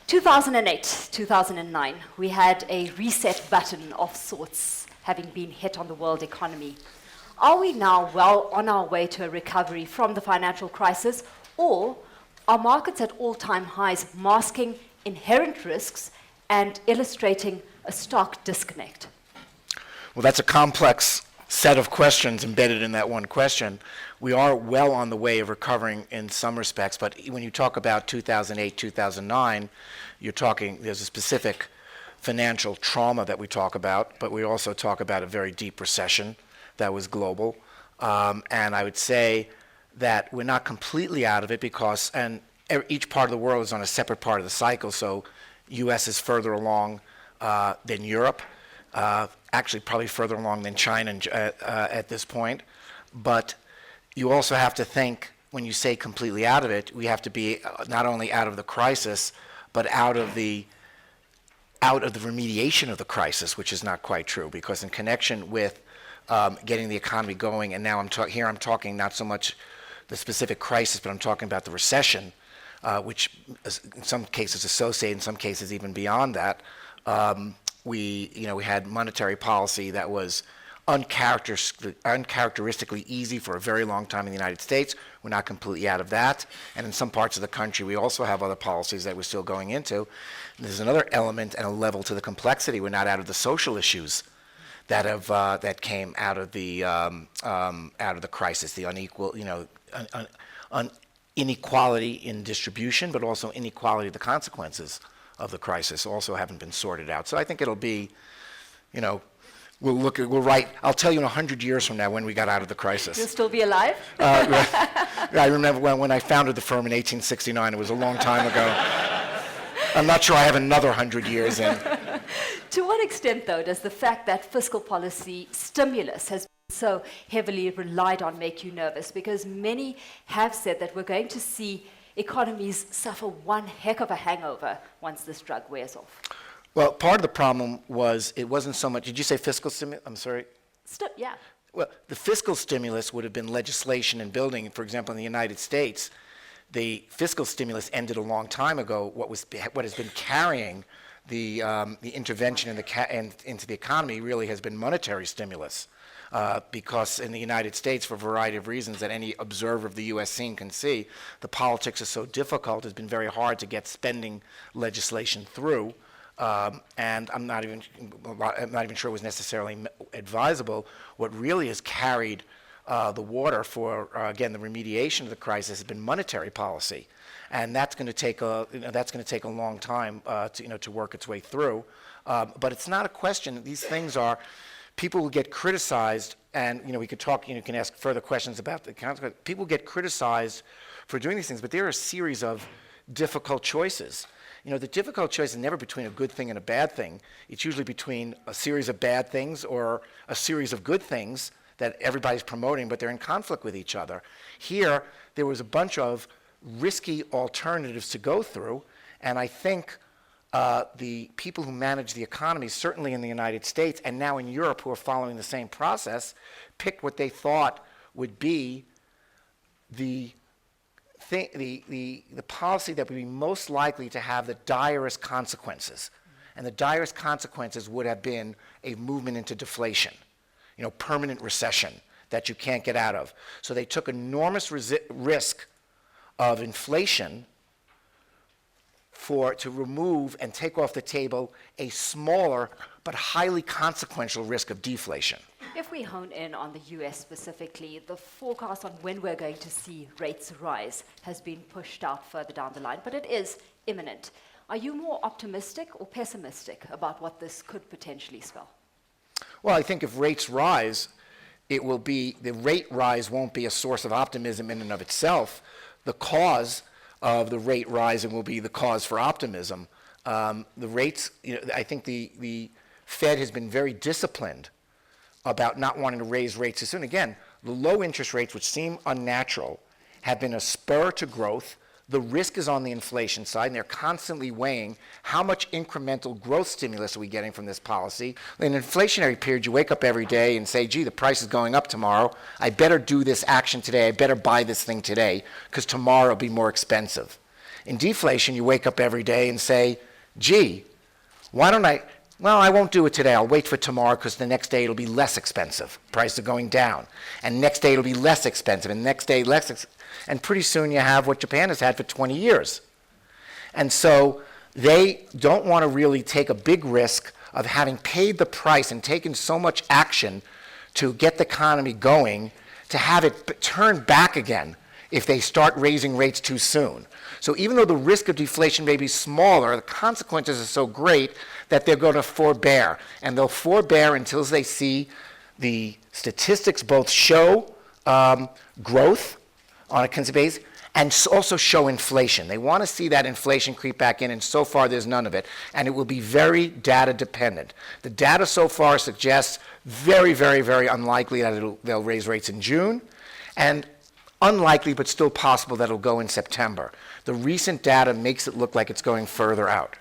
2008, 2009, we had a reset button of sorts having been hit on the world economy. Are we now well on our way to a recovery from the financial crisis, or are markets at all-time highs masking inherent risks and illustrating a stark disconnect? Well, that's a complex set of questions embedded in that one question. We are well on the way of recovering in some respects, but when you talk about 2008, 2009, you're talking, there's a specific financial trauma that we talk about, but we also talk about a very deep recession that was global. And I would say that we're not completely out of it because, and each part of the world is on a separate part of the cycle, so US is further along than Europe, actually probably further along than China at this point. But you also have to think, when you say completely out of it, we have to be not only out of the crisis, but out of the remediation of the crisis, which is not quite true, because in connection with getting the economy going, and now I'm talking not so much the specific crisis, but I'm talking about the recession, which is in some cases associated, in some cases even beyond that. We had monetary policy that was uncharacteristically easy for a very long time in the United States. We're not completely out of that. And in some parts of the country, we also have other policies that we're still going into. And there's another element and a level to the complexity. We're not out of the social issues that came out of the crisis, the unequal, inequality in distribution, but also inequality of the consequences of the crisis also haven't been sorted out. So I think it'll be, I'll tell you in 100 years from now when we got out of the crisis. You'll still be alive? I remember when I founded the firm in 1869, it was a long time ago. I'm not sure I have another 100 years in. To what extent, though, does the fact that fiscal policy stimulus has been so heavily relied on make you nervous? Because many have said that we're going to see economies suffer one heck of a hangover once this drug wears off. Well, part of the problem was it wasn't so much, did you say fiscal stimulus? I'm sorry? Yeah. Well, the fiscal stimulus would have been legislation and building. For example, in the United States, the fiscal stimulus ended a long time ago. What has been carrying the intervention into the economy really has been monetary stimulus. Because in the United States, for a variety of reasons that any observer of the U.S. scene can see, the politics are so difficult, it's been very hard to get spending legislation through. And I'm not even sure it was necessarily advisable. What really has carried the water for, again, the remediation of the crisis has been monetary policy. And that's going to take a long time to work its way through. But it's not a question. These things are, people will get criticized, and we could talk. You can ask further questions about the consequences. People get criticized for doing these things, but there are a series of difficult choices. The difficult choice is never between a good thing and a bad thing. It's usually between a series of bad things or a series of good things that everybody's promoting, but they're in conflict with each other. Here, there was a bunch of risky alternatives to go through, and I think the people who manage the economy, certainly in the United States and now in Europe, who are following the same process, picked what they thought would be the policy that would be most likely to have the direst consequences. And the direst consequences would have been a movement into deflation, permanent recession that you can't get out of. So they took enormous risk of inflation to remove and take off the table a smaller but highly consequential risk of deflation. If we hone in on the US specifically, the forecast on when we're going to see rates rise has been pushed out further down the line, but it is imminent. Are you more optimistic or pessimistic about what this could potentially spell? Well, I think if rates rise, the rate rise won't be a source of optimism in and of itself. The cause of the rate rising will be the cause for optimism. The rates, I think the Fed has been very disciplined about not wanting to raise rates too soon. Again, the low interest rates, which seem unnatural, have been a spur to growth. The risk is on the inflation side, and they're constantly weighing how much incremental growth stimulus are we getting from this policy. In an inflationary period, you wake up every day and say, gee, the price is going up tomorrow. I better do this action today. I better buy this thing today, because tomorrow it'll be more expensive. In deflation, you wake up every day and say, gee, why don't I won't do it today. I'll wait for tomorrow because the next day it'll be less expensive. Prices are going down. And next day it'll be less expensive. And next day and pretty soon you have what Japan has had for 20 years. And so they don't want to really take a big risk of having paid the price and taken so much action to get the economy going, to have it turn back again if they start raising rates too soon. So even though the risk of deflation may be smaller, the consequences are so great that they're going to forbear. And they'll forbear until they see the statistics both show growth on a consistent basis and also show inflation. They want to see that inflation creep back in, and so far there's none of it. And it will be very data dependent. The data so far suggests very, very, very unlikely that they'll raise rates in June, and unlikely but still possible that it'll go in September. The recent data makes it look like it's going further out.